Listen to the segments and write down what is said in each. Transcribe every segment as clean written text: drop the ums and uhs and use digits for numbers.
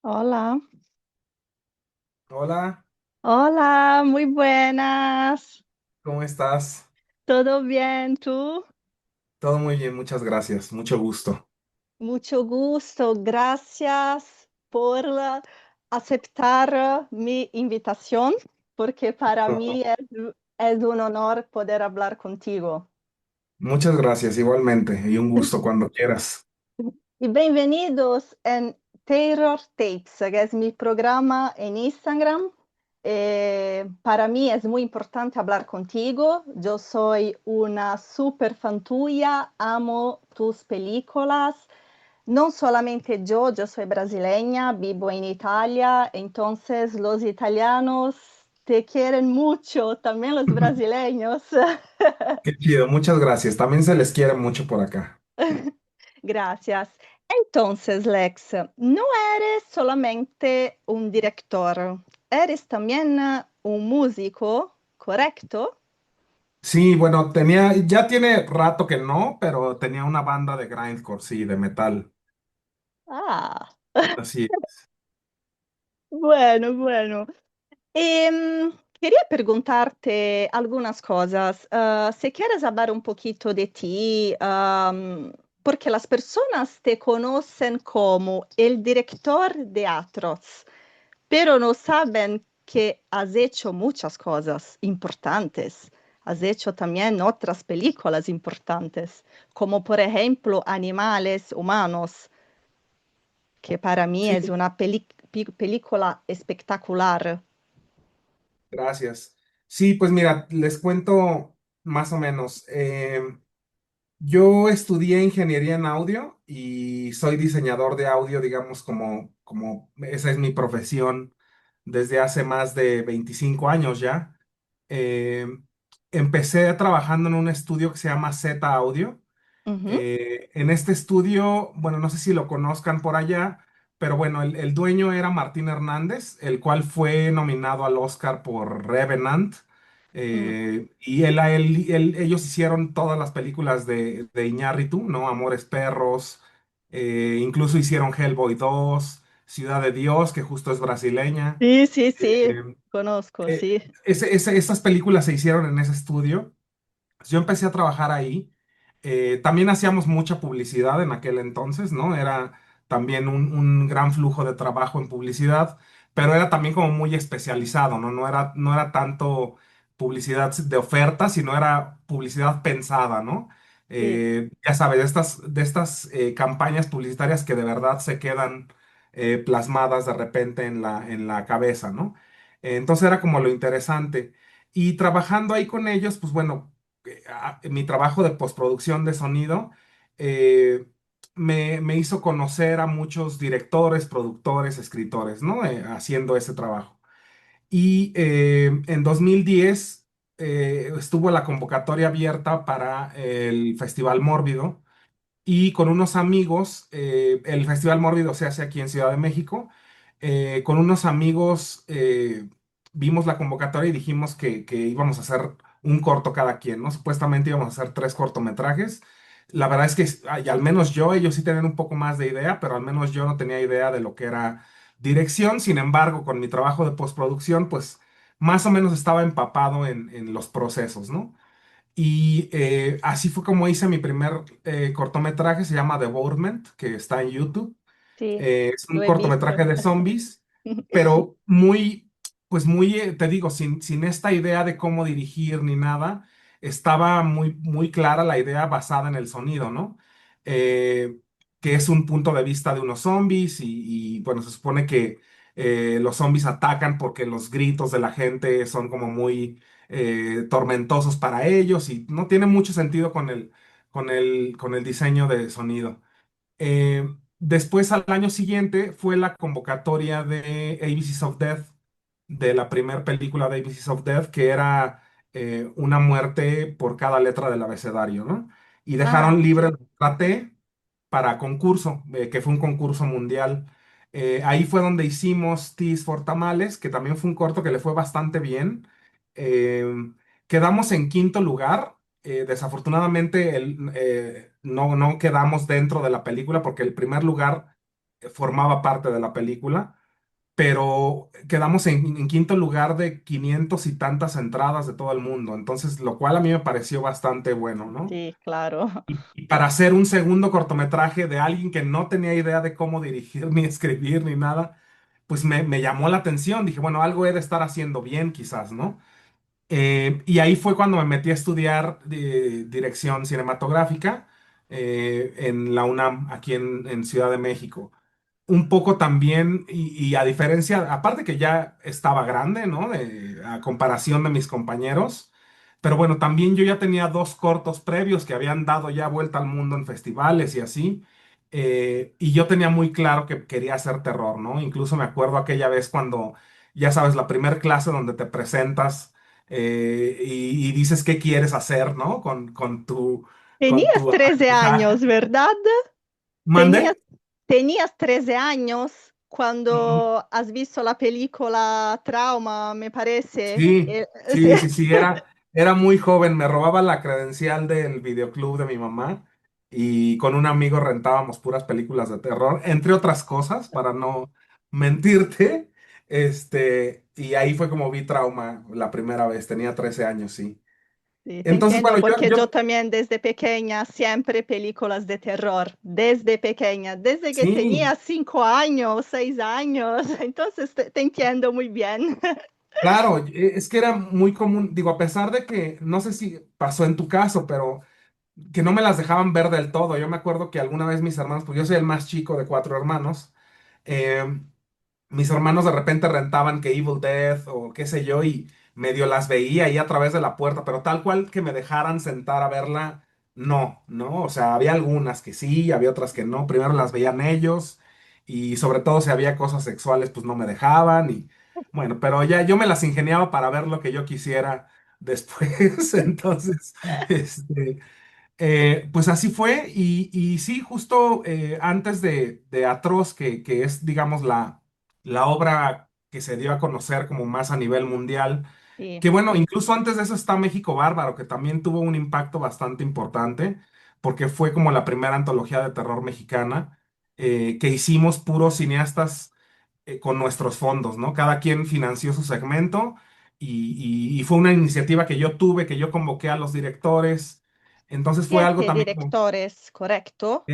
Hola, Hola, hola, muy buenas. ¿cómo estás? ¿Todo bien tú? Todo muy bien, muchas gracias, mucho gusto. Mucho gusto, gracias por aceptar mi invitación, porque para No, mí es un honor poder hablar contigo. muchas gracias igualmente y un gusto cuando quieras. Y bienvenidos en Terror Tapes, que es mi programa en Instagram. Para mí es muy importante hablar contigo. Yo soy una super fan tuya, amo tus películas. No solamente yo soy brasileña, vivo en Italia, entonces los italianos te quieren mucho, también los brasileños. Qué chido, muchas gracias. También se les quiere mucho por acá. Gracias. Entonces, Lex, no eres solamente un director, eres también un músico, ¿correcto? Sí, bueno, ya tiene rato que no, pero tenía una banda de grindcore, sí, de metal. Ah, Así. bueno, bueno. Quería preguntarte algunas cosas. Si quieres hablar un poquito de ti, porque las personas te conocen como el director de Atroz, pero no saben que has hecho muchas cosas importantes. Has hecho también otras películas importantes, como por ejemplo Animales Humanos, que para mí Sí, es una película espectacular. gracias. Sí, pues mira, les cuento más o menos. Yo estudié ingeniería en audio y soy diseñador de audio, digamos, como esa es mi profesión desde hace más de 25 años ya. Eh, Empecé trabajando en un estudio que se llama Z Audio. Ujú, En este estudio, bueno, no sé si lo conozcan por allá, pero bueno, el dueño era Martín Hernández, el cual fue nominado al Oscar por Revenant. mm. Y ellos hicieron todas las películas de Iñárritu, ¿no? Amores Perros, incluso hicieron Hellboy 2, Ciudad de Dios, que justo es brasileña. Sí, sí, sí, Eh, conozco, eh, sí. Esas películas se hicieron en ese estudio. Yo empecé a trabajar ahí. También hacíamos mucha publicidad en aquel entonces, ¿no? Era también un gran flujo de trabajo en publicidad, pero era también como muy especializado, ¿no? No era tanto publicidad de oferta, sino era publicidad pensada, ¿no? Sí, Ya sabes, de estas campañas publicitarias que de verdad se quedan plasmadas de repente en la cabeza, ¿no? Entonces era como lo interesante. Y trabajando ahí con ellos, pues bueno, mi trabajo de postproducción de sonido eh, me hizo conocer a muchos directores, productores, escritores, ¿no? Haciendo ese trabajo. Y en 2010 estuvo la convocatoria abierta para el Festival Mórbido y con unos amigos, el Festival Mórbido se hace aquí en Ciudad de México, con unos amigos vimos la convocatoria y dijimos que íbamos a hacer un corto cada quien, ¿no? Supuestamente íbamos a hacer 3 cortometrajes. La verdad es que, y al menos yo, ellos sí tenían un poco más de idea, pero al menos yo no tenía idea de lo que era dirección. Sin embargo, con mi trabajo de postproducción, pues más o menos estaba empapado en los procesos, ¿no? Y así fue como hice mi primer cortometraje, se llama Devourment, que está en YouTube. sí, Es lo un he visto. cortometraje de zombies, pero muy, pues muy, te digo, sin esta idea de cómo dirigir ni nada, estaba muy, muy clara la idea basada en el sonido, ¿no? Eh, que es un punto de vista de unos zombies bueno, se supone que los zombies atacan porque los gritos de la gente son como muy tormentosos para ellos y no tiene mucho sentido con el diseño de sonido. Después, al año siguiente, fue la convocatoria de ABCs of Death, de la primera película de ABCs of Death, que era una muerte por cada letra del abecedario, ¿no? Y Ah, dejaron libre sí. la letra T para concurso, que fue un concurso mundial. Ahí fue donde hicimos Teas for Tamales, que también fue un corto que le fue bastante bien. Eh, Quedamos en quinto lugar. Desafortunadamente no quedamos dentro de la película porque el primer lugar formaba parte de la película, pero quedamos en quinto lugar de 500 y tantas entradas de todo el mundo, entonces lo cual a mí me pareció bastante bueno, ¿no? Sí, claro. Y para hacer un segundo cortometraje de alguien que no tenía idea de cómo dirigir, ni escribir, ni nada, pues me llamó la atención. Dije, bueno, algo he de estar haciendo bien, quizás, ¿no? Y ahí fue cuando me metí a estudiar dirección cinematográfica en la UNAM, aquí en Ciudad de México. Un poco también, y a diferencia, aparte que ya estaba grande, ¿no? A comparación de mis compañeros, pero bueno, también yo ya tenía dos cortos previos que habían dado ya vuelta al mundo en festivales y así, y yo tenía muy claro que quería hacer terror, ¿no? Incluso me acuerdo aquella vez cuando, ya sabes, la primer clase donde te presentas y dices qué quieres hacer, ¿no? Con Tenías tu 13 años, aprendizaje. ¿verdad? ¿Mande? Tenías, tenías 13 años cuando has visto la película Trauma, me parece. Sí, Sí, sí, era muy joven, me robaba la credencial del videoclub de mi mamá y con un amigo rentábamos puras películas de terror, entre otras cosas, para no mentirte, y ahí fue como vi Trauma la primera vez, tenía 13 años, sí. sí, te Entonces, entiendo bueno, porque yo yo, también desde pequeña siempre películas de terror, desde pequeña, desde que sí, tenía 5 años, 6 años, entonces te entiendo muy bien. claro, es que era muy común, digo, a pesar de que, no sé si pasó en tu caso, pero que no me las dejaban ver del todo. Yo me acuerdo que alguna vez mis hermanos, pues yo soy el más chico de cuatro hermanos, eh, mis hermanos de repente rentaban que Evil Dead o qué sé yo y medio las veía ahí a través de la puerta, pero tal cual que me dejaran sentar a verla, no, ¿no? O sea, había algunas que sí, había otras que no. Primero las veían ellos y sobre todo si había cosas sexuales, pues no me dejaban y bueno, pero ya yo me las ingeniaba para ver lo que yo quisiera después. Entonces, este... pues así fue y sí, justo antes de Atroz, que es, digamos, la obra que se dio a conocer como más a nivel mundial, Sí, que bueno, incluso antes de eso está México Bárbaro, que también tuvo un impacto bastante importante, porque fue como la primera antología de terror mexicana que hicimos puros cineastas con nuestros fondos, ¿no? Cada quien financió su segmento y fue una iniciativa que yo tuve, que yo convoqué a los directores. Entonces fue algo siete también como directores, ¿correcto?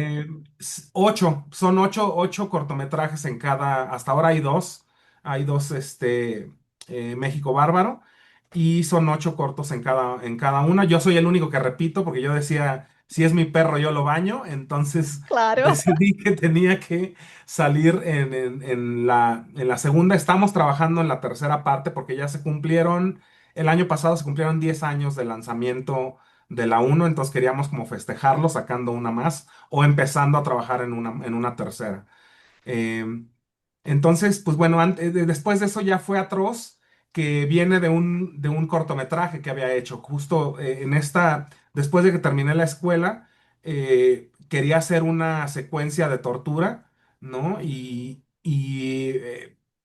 ocho cortometrajes en cada, hasta ahora hay dos, México Bárbaro, y son ocho cortos en cada una. Yo soy el único que repito, porque yo decía, si es mi perro, yo lo baño, entonces Claro. decidí que tenía que salir en la segunda. Estamos trabajando en la tercera parte, porque ya se cumplieron, el año pasado se cumplieron 10 años de lanzamiento de la uno, entonces queríamos como festejarlo sacando una más o empezando a trabajar en una tercera. Eh, entonces, pues bueno, después de eso ya fue Atroz, que viene de un cortometraje que había hecho. Justo después de que terminé la escuela, quería hacer una secuencia de tortura, ¿no? Y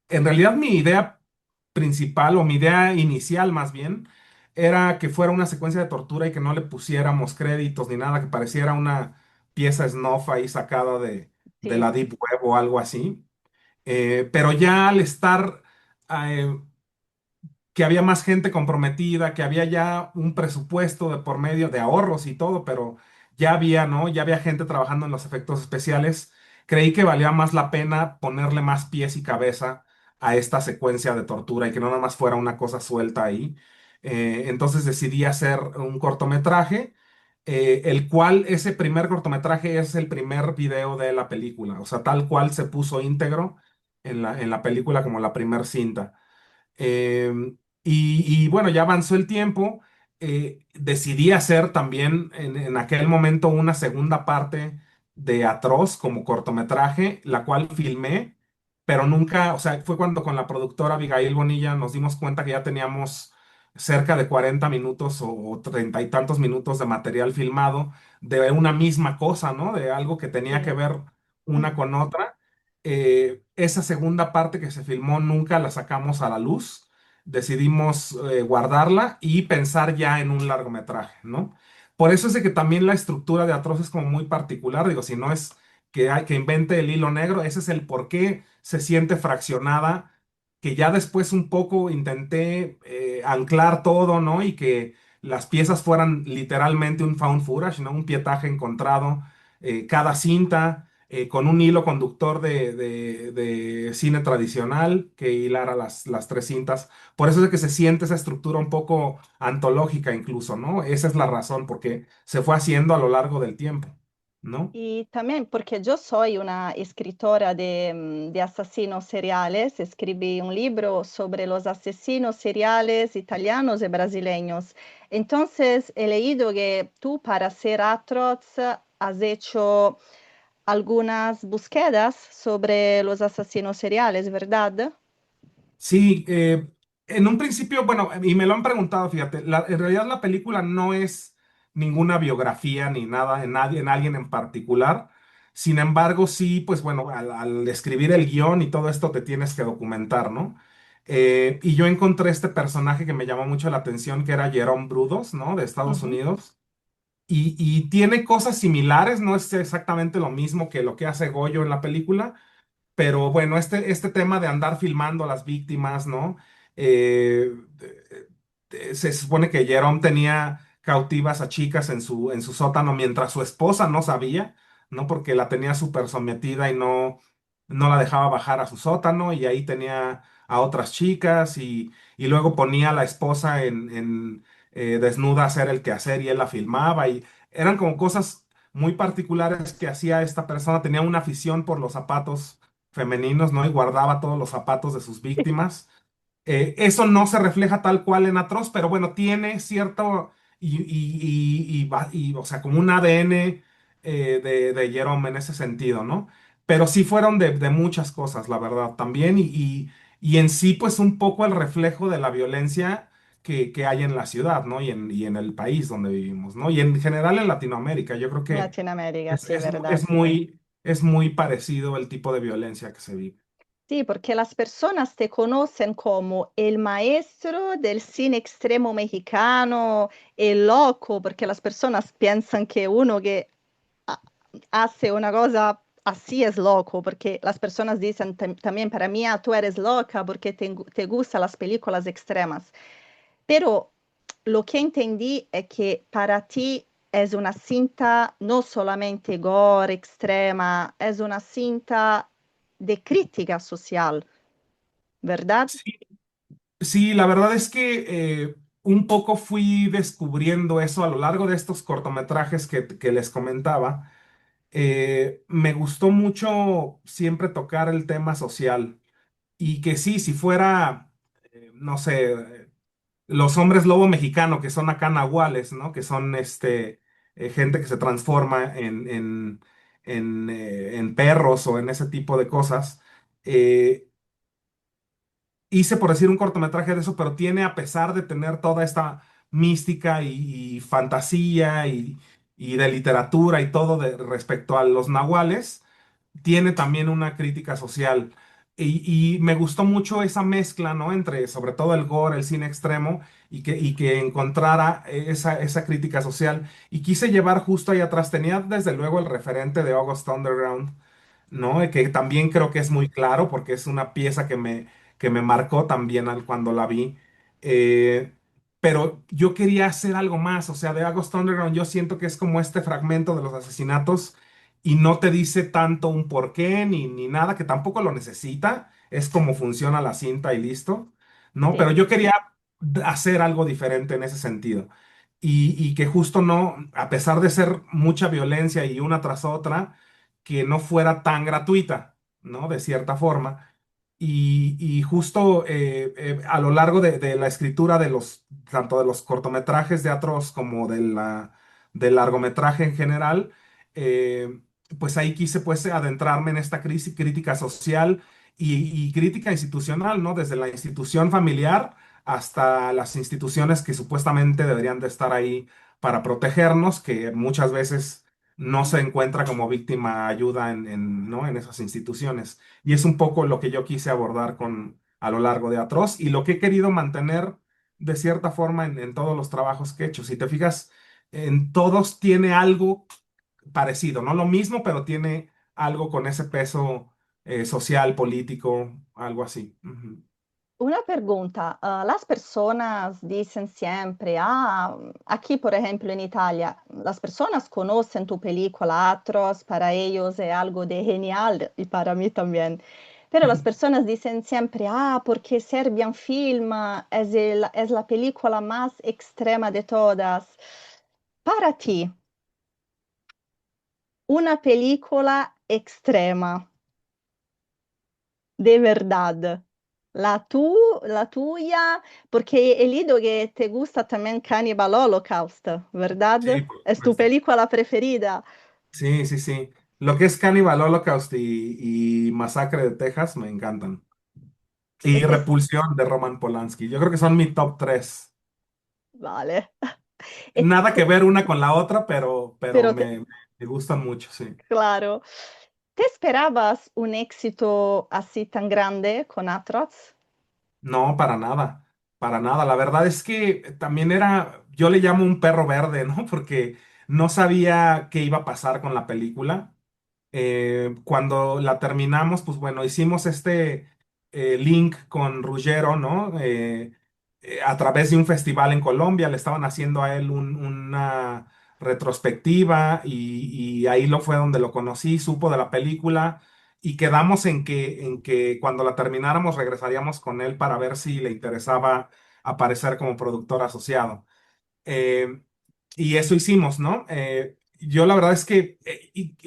en realidad mi idea principal o mi idea inicial más bien era que fuera una secuencia de tortura y que no le pusiéramos créditos ni nada, que pareciera una pieza snuff ahí sacada de Sí, la Deep Web o algo así. Pero ya al estar eh, que había más gente comprometida, que había ya un presupuesto de por medio de ahorros y todo, pero ya había, ¿no? Ya había gente trabajando en los efectos especiales. Creí que valía más la pena ponerle más pies y cabeza a esta secuencia de tortura y que no nada más fuera una cosa suelta ahí. Entonces decidí hacer un cortometraje, el cual ese primer cortometraje es el primer video de la película, o sea, tal cual se puso íntegro en la película como la primer cinta. Eh, y bueno, ya avanzó el tiempo. Decidí hacer también en aquel momento una segunda parte de Atroz como cortometraje, la cual filmé, pero nunca, o sea, fue cuando con la productora Abigail Bonilla nos dimos cuenta que ya teníamos cerca de 40 minutos o 30 y tantos minutos de material filmado de una misma cosa, ¿no? De algo que tenía que sí. ver una con otra. Esa segunda parte que se filmó nunca la sacamos a la luz. Decidimos guardarla y pensar ya en un largometraje, ¿no? Por eso es de que también la estructura de Atroz es como muy particular. Digo, si no es que invente el hilo negro. Ese es el por qué se siente fraccionada, que ya después un poco intenté anclar todo, ¿no? Y que las piezas fueran literalmente un found footage, ¿no? Un pietaje encontrado, cada cinta. Con un hilo conductor de cine tradicional que hilara las tres cintas. Por eso es que se siente esa estructura un poco antológica incluso, ¿no? Esa es la razón, porque se fue haciendo a lo largo del tiempo, ¿no? Y también porque yo soy una escritora de asesinos seriales, escribí un libro sobre los asesinos seriales italianos y brasileños. Entonces he leído que tú para ser Atroz has hecho algunas búsquedas sobre los asesinos seriales, ¿verdad? Sí, en un principio, bueno, y me lo han preguntado, fíjate, en realidad la película no es ninguna biografía ni nada en nadie, en alguien en particular. Sin embargo, sí, pues bueno, al escribir el guión y todo esto te tienes que documentar, ¿no? Y yo encontré este personaje que me llamó mucho la atención, que era Jerome Brudos, ¿no? De Estados Ujú. Unidos. Y tiene cosas similares, no es exactamente lo mismo que lo que hace Goyo en la película, pero bueno, este tema de andar filmando a las víctimas, ¿no? Eh, Se supone que Jerome tenía cautivas a chicas en su sótano mientras su esposa no sabía, ¿no? Porque la tenía súper sometida y no la dejaba bajar a su sótano y ahí tenía a otras chicas y luego ponía a la esposa desnuda a hacer el quehacer y él la filmaba y eran como cosas muy particulares que hacía esta persona. Tenía una afición por los zapatos femeninos, ¿no? Y guardaba todos los zapatos de sus víctimas. Eso no se refleja tal cual en Atroz, pero bueno, tiene cierto, o sea, como un ADN de Jerome en ese sentido, ¿no? Pero sí fueron de muchas cosas, la verdad, también, y en sí, pues un poco el reflejo de la violencia que hay en la ciudad, ¿no? Y en el país donde vivimos, ¿no? Y en general en Latinoamérica, yo creo En que Latinoamérica, sí, verdad. es muy parecido el tipo de violencia que se vive. Sí, porque las personas te conocen como el maestro del cine extremo mexicano, el loco, porque las personas piensan que uno que ha- hace una cosa así es loco, porque las personas dicen también para mí, "Ah, tú eres loca porque te gustan las películas extremas". Pero lo que entendí es que para ti es una cinta no solamente gore extrema, es una cinta de crítica social, ¿verdad? Sí, sí, la verdad es que un poco fui descubriendo eso a lo largo de estos cortometrajes que les comentaba. Me gustó mucho siempre tocar el tema social y que sí, si fuera, no sé, los hombres lobo mexicano, que son acá nahuales, ¿no? Que son gente que se transforma en perros o en ese tipo de cosas. eh, Hice por decir un cortometraje de eso, pero tiene, a pesar de tener toda esta mística y fantasía y de literatura y todo respecto a los nahuales, tiene también una crítica social. Y me gustó mucho esa mezcla, ¿no? Entre sobre todo el gore, el cine extremo, y que encontrara esa crítica social. Y quise llevar justo ahí atrás, tenía desde luego el referente de August Underground, ¿no? Que también creo que es muy claro porque es una pieza que me marcó también cuando la vi. Eh, pero yo quería hacer algo más, o sea, de August Underground yo siento que es como este fragmento de los asesinatos y no te dice tanto un porqué ni nada, que tampoco lo necesita, es como funciona la cinta y listo, ¿no? Pero Sí, yo quería hacer algo diferente en ese sentido. Y que justo no, a pesar de ser mucha violencia y una tras otra, que no fuera tan gratuita, ¿no? De cierta forma. Y justo a lo largo de la escritura de tanto de los cortometrajes de Atroz como del largometraje en general, eh, pues ahí quise pues adentrarme en esta crisis, crítica social y crítica institucional, ¿no? Desde la institución familiar hasta las instituciones que supuestamente deberían de estar ahí para protegernos, que muchas veces no se encuentra como víctima ayuda ¿no? En esas instituciones. Y es un poco lo que yo quise abordar a lo largo de Atroz y lo que he querido mantener de cierta forma en todos los trabajos que he hecho. Si te fijas, en todos tiene algo parecido, no lo mismo, pero tiene algo con ese peso social, político, algo así. Ujú. Una pregunta, las personas dicen siempre, ah, aquí por ejemplo en Italia, las personas conocen tu película Atroz, para ellos es algo de genial y para mí también, pero las personas dicen siempre, ah, porque Serbian Film es la película más extrema de todas. Para ti, una película extrema. De verdad. La tuya, porque he leído que te gusta también Cannibal Holocaust, Sí, ¿verdad? por Es tu supuesto. película preferida. Sí, sí, sí. Lo que es Cannibal Holocaust y Masacre de Texas me encantan. Y Este Repulsión de Roman Polanski. Yo creo que son mi top tres. vale. E Nada que ver una con la otra, pero pero me gustan mucho, sí. claro, ¿te esperabas un éxito así tan grande con Atroz? No, para nada, para nada. La verdad es que también era, yo le llamo un perro verde, ¿no? Porque no sabía qué iba a pasar con la película. Cuando la terminamos, pues bueno, hicimos este link con Ruggiero, ¿no? A través de un festival en Colombia, le estaban haciendo a él una retrospectiva y ahí lo fue donde lo conocí, supo de la película y quedamos en que cuando la termináramos regresaríamos con él para ver si le interesaba aparecer como productor asociado. Eh, y eso hicimos, ¿no? Yo la verdad es que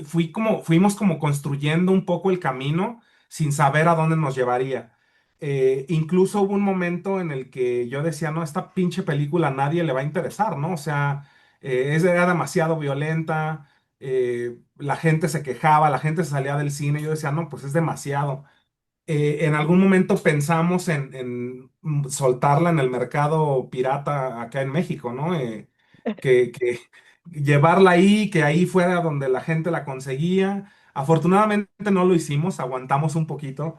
fuimos como construyendo un poco el camino sin saber a dónde nos llevaría. Incluso hubo un momento en el que yo decía, no, esta pinche película a nadie le va a interesar, ¿no? O sea, era demasiado violenta, la gente se quejaba, la gente se salía del cine, yo decía, no, pues es demasiado. En algún momento pensamos en soltarla en el mercado pirata acá en México, ¿no? Que llevarla ahí, que ahí fuera donde la gente la conseguía. Afortunadamente no lo hicimos, aguantamos un poquito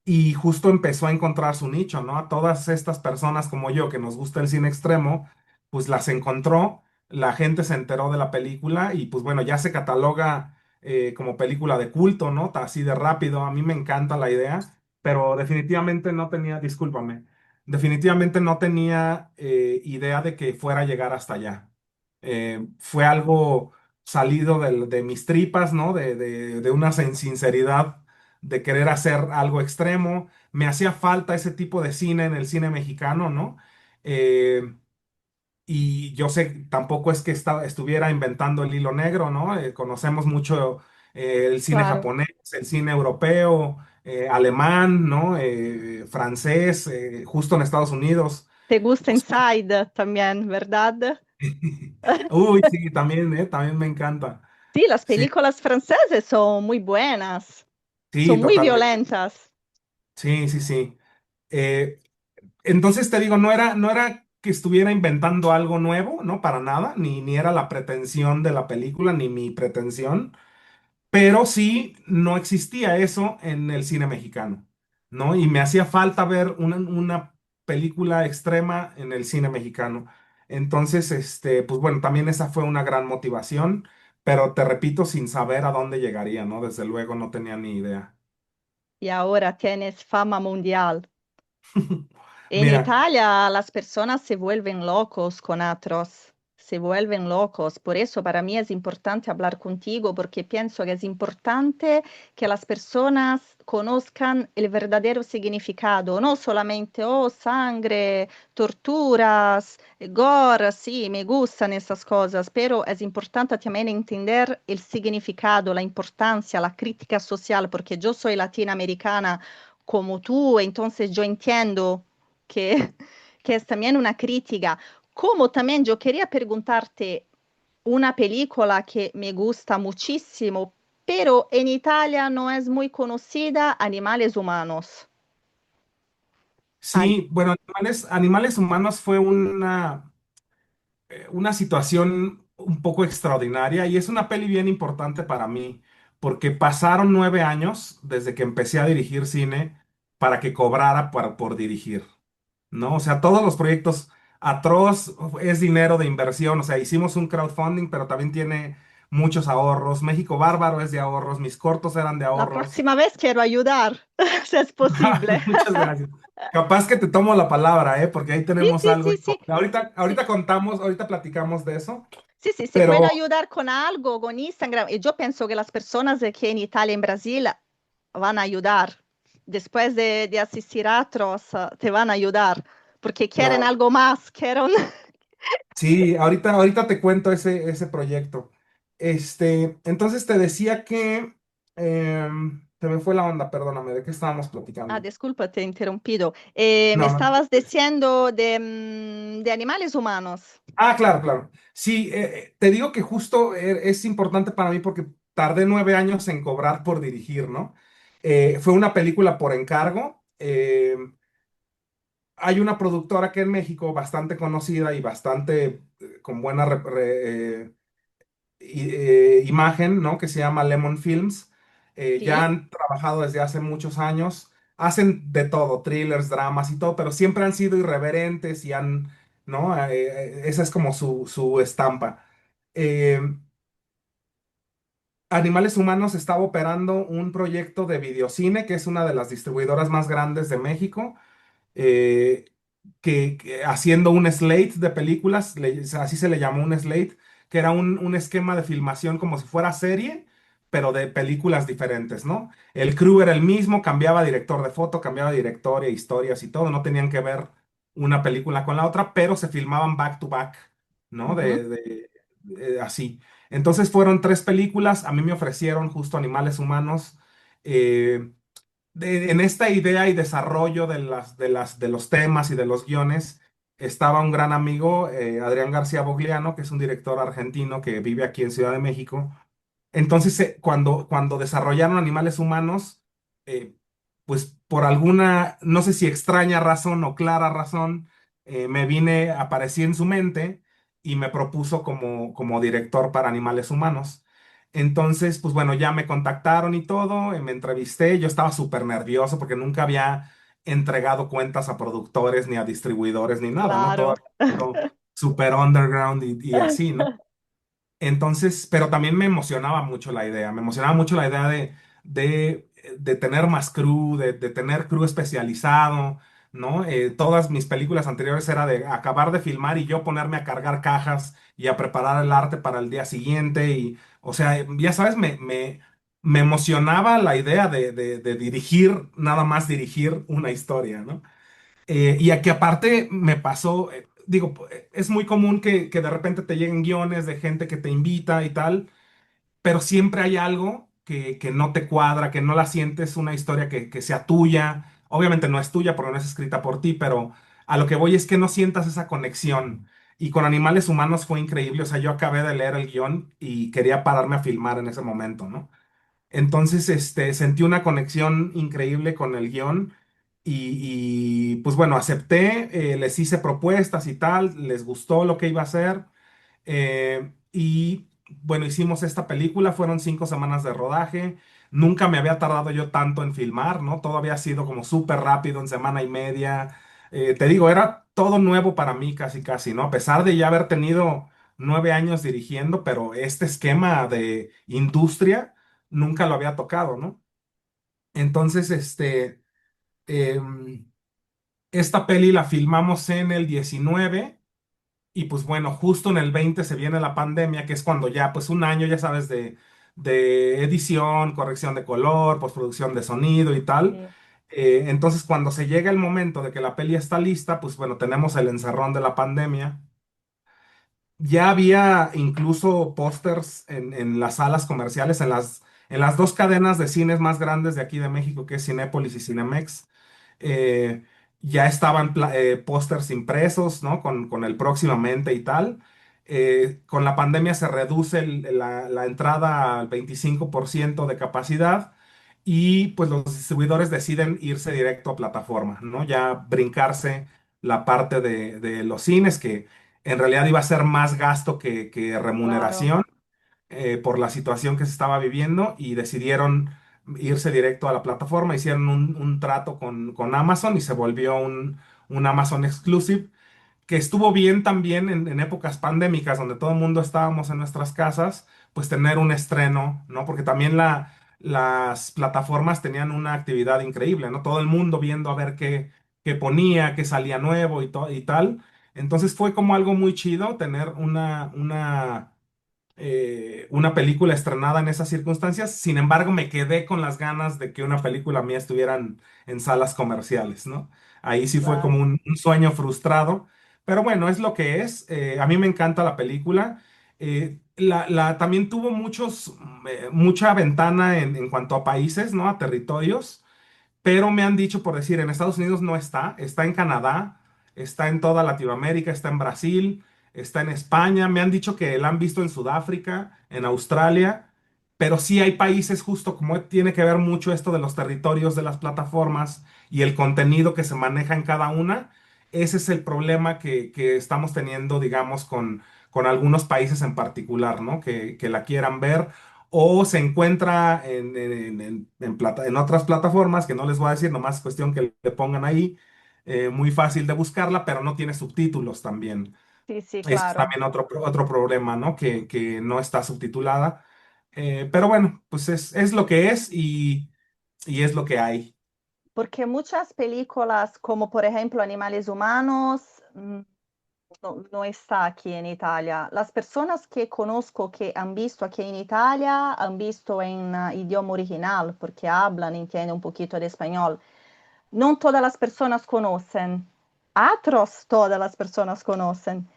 y justo empezó a encontrar su nicho, ¿no? A todas estas personas como yo que nos gusta el cine extremo, pues las encontró, la gente se enteró de la película y pues bueno, ya se cataloga como película de culto, ¿no? Así de rápido. A mí me encanta la idea, pero definitivamente no tenía, discúlpame, definitivamente no tenía idea de que fuera a llegar hasta allá. Fue algo salido de mis tripas, ¿no? De una sinceridad de querer hacer algo extremo. Me hacía falta ese tipo de cine en el cine mexicano, ¿no? Eh, y yo sé, tampoco es que estuviera inventando el hilo negro, ¿no? Conocemos mucho el cine Claro. japonés, el cine europeo, alemán, ¿no? Francés, justo en Estados Unidos. ¿Te gusta O sea, Inside también, verdad? uy, sí, también, también me encanta. Sí, las Sí, películas francesas son muy buenas, sí, son muy totalmente. violentas. Sí, sí, sí. Eh, entonces te digo, no era que estuviera inventando algo nuevo, ¿no? Para nada, ni era la pretensión de la película, ni mi pretensión. Pero sí no existía eso en el cine mexicano, ¿no? Y me hacía falta ver una película extrema en el cine mexicano. Entonces, pues bueno, también esa fue una gran motivación, pero te repito, sin saber a dónde llegaría, ¿no? Desde luego no tenía ni idea. Y ahora tienes fama mundial. En Mira, Italia las personas se vuelven locos con Atroz, se vuelven locos. Por eso para mí es importante hablar contigo porque pienso que es importante que las personas conozcan el verdadero significado, no solamente, oh, sangre, torturas, gore, sí, me gustan esas cosas, pero es importante también entender el significado, la importancia, la crítica social, porque yo soy latinoamericana como tú, entonces yo entiendo que, que es también una crítica. Como también yo quería preguntarte una película que me gusta muchísimo, pero en Italia no es muy conocida, Animales Humanos. An- sí, bueno, animales humanos fue una situación un poco extraordinaria y es una peli bien importante para mí, porque pasaron 9 años desde que empecé a dirigir cine para que cobrara por dirigir, ¿no? O sea, todos los proyectos Atroz es dinero de inversión, o sea, hicimos un crowdfunding, pero también tiene muchos ahorros. México Bárbaro es de ahorros, mis cortos eran de La ahorros. próxima vez quiero ayudar, si es posible. Muchas gracias. Capaz que te tomo la palabra, ¿eh? Porque ahí Sí, tenemos sí, algo sí, en sí. común. Ahorita, Sí, ahorita contamos, ahorita platicamos de eso, sí, sí, si puedo pero ayudar con algo, con Instagram, y yo pienso que las personas aquí en Italia, en Brasil, van a ayudar. Después de asistir a otros, te van a ayudar, porque quieren claro. algo más, quieren... Sí, ahorita te cuento ese proyecto. Entonces te decía que se me fue la onda, perdóname, ¿de qué estábamos Ah, platicando? disculpa, te he interrumpido. Me No, no te estabas preocupes. diciendo de animales humanos. Ah, claro, claro. Sí, te digo que justo es importante para mí porque tardé 9 años en cobrar por dirigir, ¿no? Fue una película por encargo. Hay una productora aquí en México bastante conocida y bastante con buena imagen, ¿no? Que se llama Lemon Films. Ya Sí. han trabajado desde hace muchos años. Hacen de todo, thrillers, dramas y todo, pero siempre han sido irreverentes y han, ¿no? Esa es como su estampa. Eh, Animales Humanos estaba operando un proyecto de videocine, que es una de las distribuidoras más grandes de México, eh, que haciendo un slate de películas, así se le llamó un slate, que era un esquema de filmación como si fuera serie, pero de películas diferentes, ¿no? El crew era el mismo, cambiaba director de foto, cambiaba director e historias y todo, no tenían que ver una película con la otra, pero se filmaban back to back, ¿no? Ujú. Así. Entonces fueron 3 películas, a mí me ofrecieron justo Animales Humanos. eh, en esta idea y desarrollo de los temas y de los guiones estaba un gran amigo, Adrián García Bogliano, que es un director argentino que vive aquí en Ciudad de México. Entonces, cuando desarrollaron Animales Humanos, eh, pues por alguna, no sé si extraña razón o clara razón, aparecí en su mente y me propuso como director para Animales Humanos. Entonces, pues bueno, ya me contactaron y todo, me entrevisté, yo estaba súper nervioso porque nunca había entregado cuentas a productores ni a distribuidores ni nada, ¿no? Todo Claro. había sido súper underground y así, ¿no? Entonces, pero también me emocionaba mucho la idea, me emocionaba mucho la idea de tener más crew, de tener crew especializado, ¿no? Todas mis películas anteriores era de acabar de filmar y yo ponerme a cargar cajas y a preparar el arte para el día siguiente y, o sea, ya sabes, me emocionaba la idea de dirigir, nada más dirigir una historia, ¿no? Y aquí aparte me pasó, digo, es muy común que de repente te lleguen guiones de gente que te invita y tal, pero siempre hay algo que no te cuadra, que no la sientes una historia que sea tuya. Obviamente no es tuya porque no es escrita por ti, pero a lo que voy es que no sientas esa conexión. Y con Animales Humanos fue increíble, o sea, yo acabé de leer el guión y quería pararme a filmar en ese momento, ¿no? Entonces, sentí una conexión increíble con el guión pues bueno, acepté, les hice propuestas y tal, les gustó lo que iba a hacer y bueno, hicimos esta película, fueron 5 semanas de rodaje, nunca me había tardado yo tanto en filmar, ¿no? Todo había sido como súper rápido en semana y media. Te digo, era todo nuevo para mí casi casi, ¿no? A pesar de ya haber tenido 9 años dirigiendo, pero este esquema de industria nunca lo había tocado, ¿no? Entonces, em, esta peli la filmamos en el 19 y pues bueno, justo en el 20 se viene la pandemia, que es cuando ya pues un año, ya sabes, de edición, corrección de color, postproducción de sonido y tal. Sí, Entonces cuando se llega el momento de que la peli está lista, pues bueno, tenemos el encerrón de la pandemia. Ya había incluso pósters en las salas comerciales, en las 2 cadenas de cines más grandes de aquí de México, que es Cinépolis y Cinemex. eh, ya estaban pósters impresos, ¿no? Con el próximamente y tal. Con la pandemia se reduce la entrada al 25% de capacidad y pues los distribuidores deciden irse directo a plataforma, ¿no? Ya brincarse la parte de los cines que en realidad iba a ser más gasto que claro. remuneración por la situación que se estaba viviendo y decidieron irse directo a la plataforma, hicieron un trato con Amazon y se volvió un Amazon Exclusive. que estuvo bien también en épocas pandémicas donde todo el mundo estábamos en nuestras casas, pues tener un estreno, ¿no? Porque también las plataformas tenían una actividad increíble, ¿no? Todo el mundo viendo a ver qué ponía, qué salía nuevo y tal. Entonces fue como algo muy chido tener una película estrenada en esas circunstancias. Sin embargo, me quedé con las ganas de que una película mía estuviera en salas comerciales, ¿no? Ahí sí fue como Claro. un sueño frustrado, pero bueno, es lo que es. A mí me encanta la película. También tuvo mucha ventana en cuanto a países, ¿no? A territorios. Pero me han dicho, por decir, en Estados Unidos no está, está en Canadá, está en toda Latinoamérica, está en Brasil, está en España, me han dicho que la han visto en Sudáfrica, en Australia, pero sí hay países justo como tiene que ver mucho esto de los territorios de las plataformas y el contenido que se maneja en cada una. Ese es el problema que estamos teniendo, digamos, con algunos países en particular, ¿no? Que la quieran ver o se encuentra en otras plataformas, que no les voy a decir, nomás es cuestión que le pongan ahí, muy fácil de buscarla, pero no tiene subtítulos también. Sí, sí, Ese es claro. también otro problema, ¿no? Que no está subtitulada. Pero bueno, pues es lo que es y es lo que hay. Porque muchas películas, como por ejemplo Animales Humanos, no está aquí en Italia. Las personas que conozco que han visto aquí en Italia han visto en idioma original porque hablan, entienden un poquito de español. No todas las personas conocen. Atros todas las personas conocen.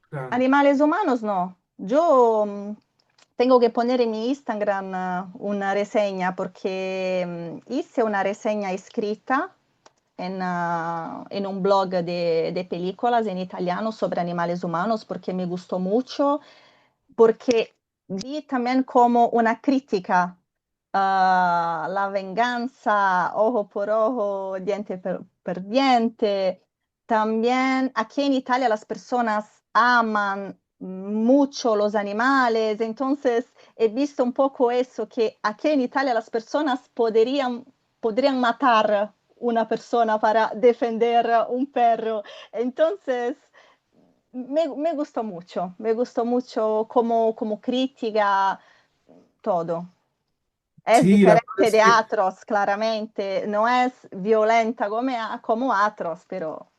Claro. Animales humanos no. Yo tengo que poner en mi Instagram una reseña porque hice una reseña escrita en un blog de películas en italiano sobre animales humanos porque me gustó mucho, porque vi también como una crítica a la venganza, ojo por ojo, diente per diente. También aquí en Italia las personas aman mucho los animales, entonces he visto un poco eso, que aquí en Italia las personas podrían matar una persona para defender un perro. Entonces, me gustó mucho como crítica todo. Es Sí, la verdad diferente es de que Atros, claramente, no es violenta como Atros, pero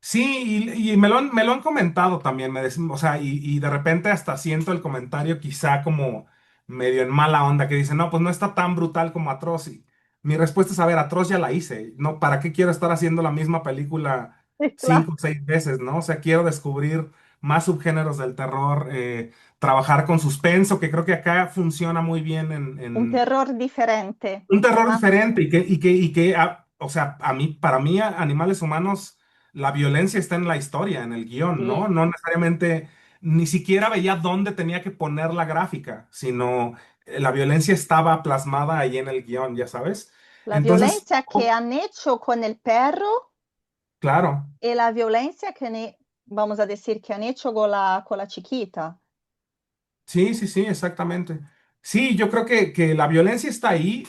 sí, y me lo han comentado también, o sea, y de repente hasta siento el comentario quizá como medio en mala onda, que dice, no, pues no está tan brutal como Atroz. Y mi respuesta es, a ver, Atroz ya la hice, ¿no? ¿Para qué quiero estar haciendo la misma película sí, claro. 5 o 6 veces, ¿no? O sea, quiero descubrir más subgéneros del terror, trabajar con suspenso, que creo que acá funciona muy bien Un terror diferente, un terror más diferente o sea, para mí, Animales Humanos, la violencia está en la historia, en el guión, ¿no? sí. No necesariamente, ni siquiera veía dónde tenía que poner la gráfica, sino la violencia estaba plasmada ahí en el guión, ya sabes. La Entonces, violencia que han hecho con el perro claro. y la violencia vamos a decir, que han hecho con la chiquita. Sí, sí, sí, exactamente. Sí, yo creo que la violencia está ahí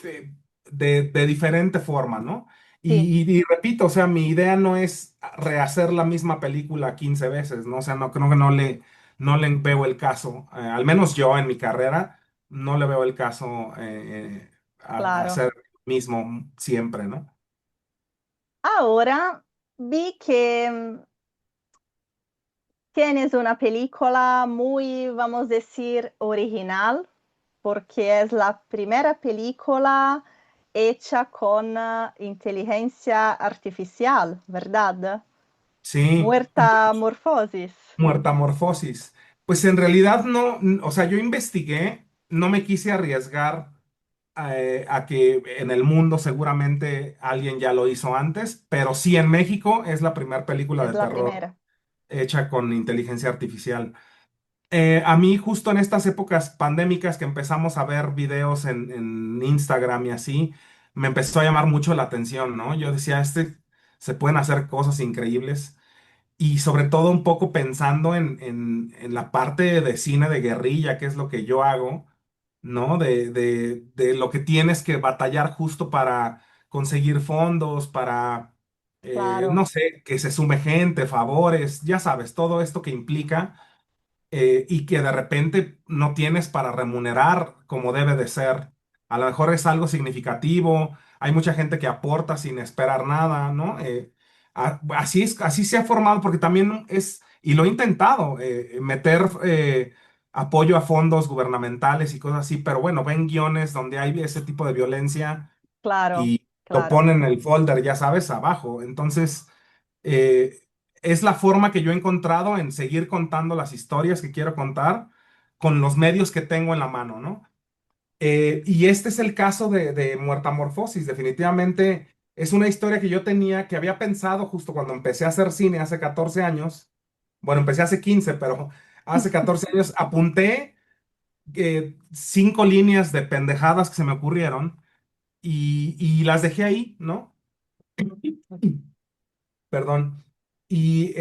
de diferente forma, ¿no? Sí, Y repito, o sea, mi idea no es rehacer la misma película 15 veces, ¿no? O sea, no creo que no le veo el caso, al menos yo en mi carrera, no le veo el caso a claro. hacer lo mismo siempre, ¿no? Ahora vi que tienes una película muy, vamos a decir, original, porque es la primera película hecha con inteligencia artificial, ¿verdad? Sí, Muerta Morfosis. muertamorfosis. Pues en realidad no, o sea, yo investigué, no me quise arriesgar a que en el mundo seguramente alguien ya lo hizo antes, pero sí en México es la primera película Es de la terror primera. hecha con inteligencia artificial. A mí justo en estas épocas pandémicas que empezamos a ver videos en Instagram y así, me empezó a llamar mucho la atención, ¿no? Yo decía, se pueden hacer cosas increíbles y sobre todo un poco pensando en la parte de cine de guerrilla, que es lo que yo hago, ¿no? De lo que tienes que batallar justo para conseguir fondos, para claro, no sé, que se sume gente, favores, ya sabes, todo esto que implica y que de repente no tienes para remunerar como debe de ser. A lo mejor es algo significativo, hay mucha gente que aporta sin esperar nada, ¿no? Así es, así se ha formado porque también es, y lo he intentado, meter apoyo a fondos gubernamentales y cosas así, pero bueno, ven guiones donde hay ese tipo de violencia claro, y lo claro, ponen en el folder, ya sabes, abajo. Entonces, eh, es la forma que yo he encontrado en seguir contando las historias que quiero contar con los medios que tengo en la mano, ¿no? Y este es el caso de Muertamorfosis. Definitivamente es una historia que yo tenía, que había pensado justo cuando empecé a hacer cine hace 14 años. Bueno, empecé hace 15, pero hace 14 años apunté 5 líneas de pendejadas que se me ocurrieron y las dejé ahí, ¿no? Perdón. Y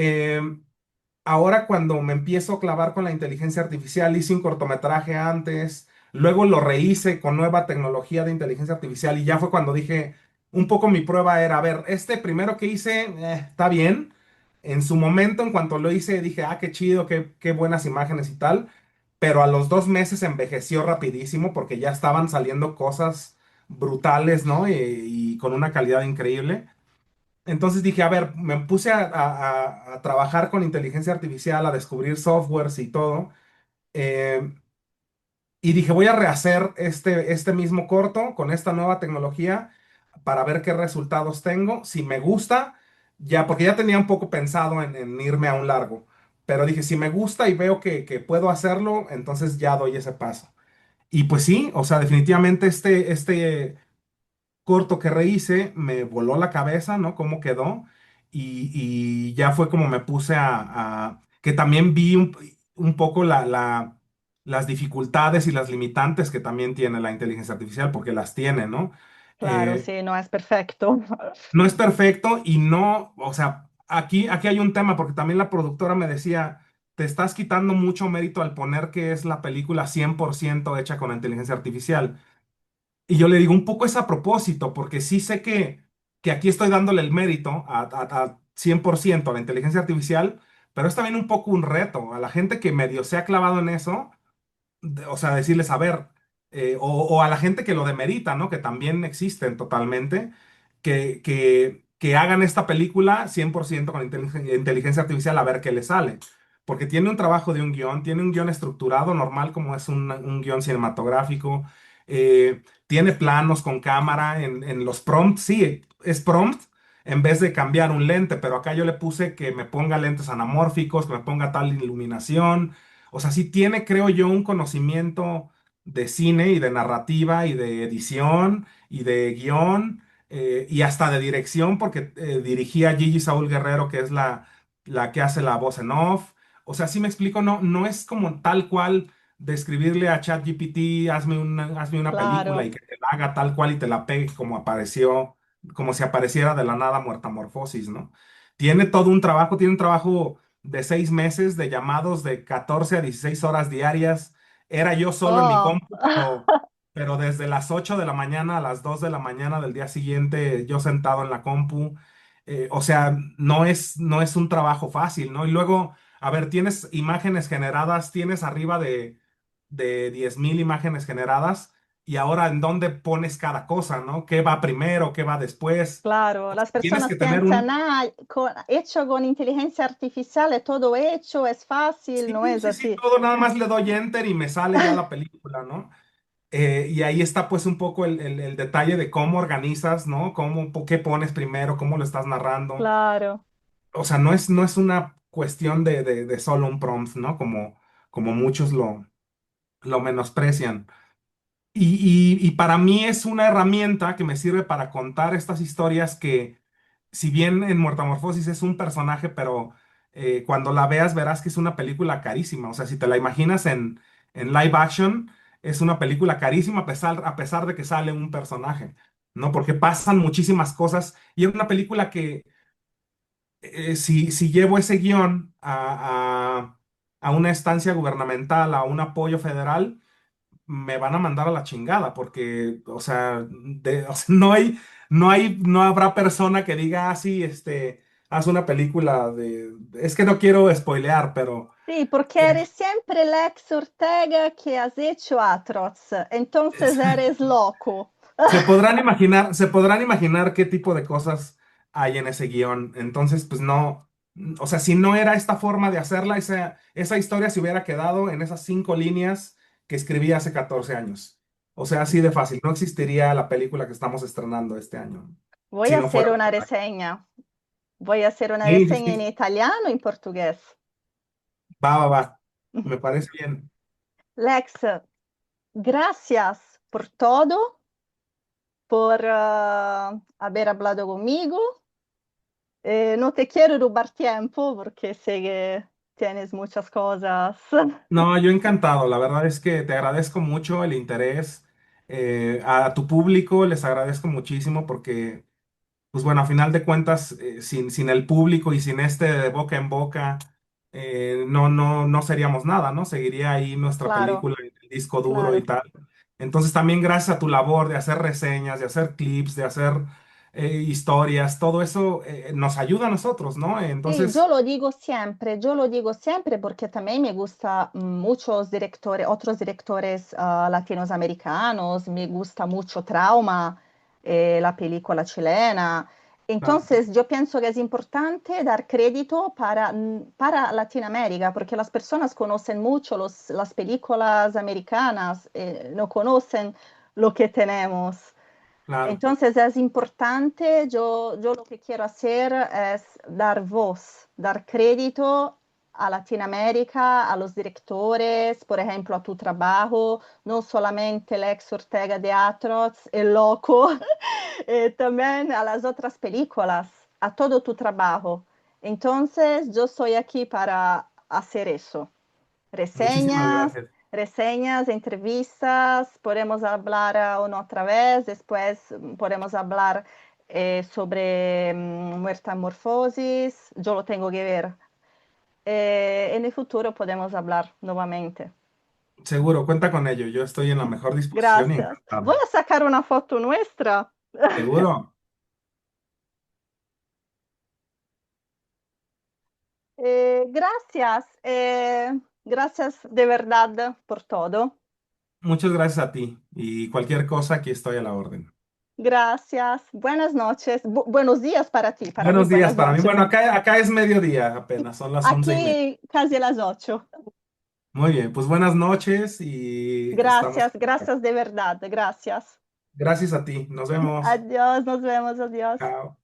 ahora cuando me empiezo a clavar con la inteligencia artificial, hice un cortometraje antes, luego lo rehice con nueva tecnología de inteligencia artificial y ya fue cuando dije, un poco mi prueba era, a ver, este primero que hice, está bien. En su momento, en cuanto lo hice, dije, ah, qué chido, qué buenas imágenes y tal, pero a los 2 meses envejeció rapidísimo porque ya estaban saliendo cosas brutales, ¿no? Y con una calidad increíble. Entonces dije, a ver, me puse a trabajar con inteligencia artificial, a descubrir softwares y todo. eh, y dije, voy a rehacer este mismo corto con esta nueva tecnología para ver qué resultados tengo. Si me gusta, ya, porque ya tenía un poco pensado en irme a un largo. Pero dije, si me gusta y veo que puedo hacerlo, entonces ya doy ese paso. Y pues sí, o sea, definitivamente este corto que rehice me voló la cabeza, ¿no? Cómo quedó. Y ya fue como me puse que también vi un poco las dificultades y las limitantes que también tiene la inteligencia artificial, porque las tiene, ¿no? claro, Eh, sí, no es perfecto. no es perfecto y no, o sea, aquí hay un tema, porque también la productora me decía, te estás quitando mucho mérito al poner que es la película 100% hecha con inteligencia artificial. Y yo le digo, un poco es a propósito, porque sí sé que aquí estoy dándole el mérito a 100% a la inteligencia artificial, pero es también un poco un reto. A la gente que medio se ha clavado en eso, o sea, decirles, a ver, o a la gente que lo demerita, ¿no? Que también existen totalmente, que hagan esta película 100% con inteligencia artificial a ver qué le sale. Porque tiene un trabajo de un guión, tiene un guión estructurado normal como es un guión cinematográfico, tiene planos con cámara en los prompts, sí, es prompt en vez de cambiar un lente, pero acá yo le puse que me ponga lentes anamórficos, que me ponga tal iluminación, o sea, sí tiene, creo yo, un conocimiento de cine y de narrativa y de edición y de guión y hasta de dirección, porque dirigía a Gigi Saúl Guerrero, que es la que hace la voz en off. O sea, sí me explico, no es como tal cual describirle a ChatGPT, hazme una película y Claro. que te la haga tal cual y te la pegue como apareció, como si apareciera de la nada Muertamorfosis, ¿no? Tiene un trabajo de 6 meses de llamados de 14 a 16 horas diarias. Era yo solo en mi Oh, compu, pero desde las 8 de la mañana a las 2 de la mañana del día siguiente, yo sentado en la compu. O sea, no es un trabajo fácil, ¿no? Y luego, a ver, tienes imágenes generadas, tienes arriba de 10,000 imágenes generadas, y ahora en dónde pones cada cosa, ¿no? ¿Qué va primero? ¿Qué va después? claro, O las sea, tienes personas que tener piensan, ah, hecho con inteligencia artificial, es todo hecho, es fácil, Sí, no es sí, sí, así. todo nada más le doy enter y me sale ya la película, ¿no? Y ahí está pues un poco el detalle de cómo organizas, ¿no? Qué pones primero, cómo lo estás narrando. Claro. O sea, no es una cuestión de solo un prompt, ¿no? Como muchos lo menosprecian. Y para mí es una herramienta que me sirve para contar estas historias que, si bien en Muertamorfosis es un personaje, pero cuando la veas verás que es una película carísima. O sea, si te la imaginas en live action, es una película carísima a pesar de que sale un personaje, ¿no? Porque pasan muchísimas cosas y es una película que si llevo ese guión a una estancia gubernamental, a un apoyo federal, me van a mandar a la chingada porque, o sea, o sea, no habrá persona que diga, ah, sí, haz una película es que no quiero spoilear, pero Sí, porque eh, eres siempre Lex Ortega que has hecho Atroz, entonces eres loco. se podrán imaginar qué tipo de cosas hay en ese guión. Entonces, pues no, o sea, si no era esta forma de hacerla, esa historia se hubiera quedado en esas 5 líneas que escribí hace 14 años. O sea, así de fácil, no existiría la película que estamos estrenando este año, Voy si a no hacer fuera una por Mac. reseña. Voy a hacer una Sí, sí, reseña en sí, italiano y en portugués. va, va, va, me parece bien. Lex, gracias por todo, por haber hablado conmigo. No te quiero robar tiempo porque sé que tienes muchas cosas. No, yo encantado. La verdad es que te agradezco mucho el interés. A tu público les agradezco muchísimo porque, pues bueno, a final de cuentas, sin el público y sin este de boca en boca, no seríamos nada, ¿no? Seguiría ahí nuestra Claro, película en el disco duro y claro. tal. Entonces también gracias a tu labor de hacer reseñas, de hacer clips, de hacer historias, todo eso nos ayuda a nosotros, ¿no? Sí, Entonces, yo lo digo siempre porque también me gusta muchos directores, otros directores latinoamericanos, me gusta mucho Trauma, la película chilena. claro, Entonces, yo pienso que es importante dar crédito para Latinoamérica, porque las personas conocen mucho las películas americanas, no conocen lo que tenemos. claro. Entonces es importante, yo lo que quiero hacer es dar voz, dar crédito a Latinoamérica, a los directores, por ejemplo, a tu trabajo, no solamente Lex Ortega de Atroz, el loco, también a las otras películas, a todo tu trabajo. Entonces yo estoy aquí para hacer eso. Muchísimas Reseñas, gracias. reseñas, entrevistas, podemos hablar una otra vez, después podemos hablar sobre Muertamorfosis, yo lo tengo que ver. En el futuro podemos hablar nuevamente. Seguro, cuenta con ello. Yo estoy en la mejor disposición y Gracias. Voy encantado. a sacar una foto nuestra. Seguro. Gracias, gracias de verdad por todo. Muchas gracias a ti. Y cualquier cosa, aquí estoy a la orden. Gracias. Buenas noches. Buenos días para mí, Buenos días buenas para mí. noches. Bueno, acá es mediodía apenas, son las 11:30. Aquí casi a las 8. Muy bien, pues buenas noches y estamos Gracias, en contacto. gracias de verdad, gracias. Gracias a ti. Nos vemos. Adiós, nos vemos, adiós. Chao.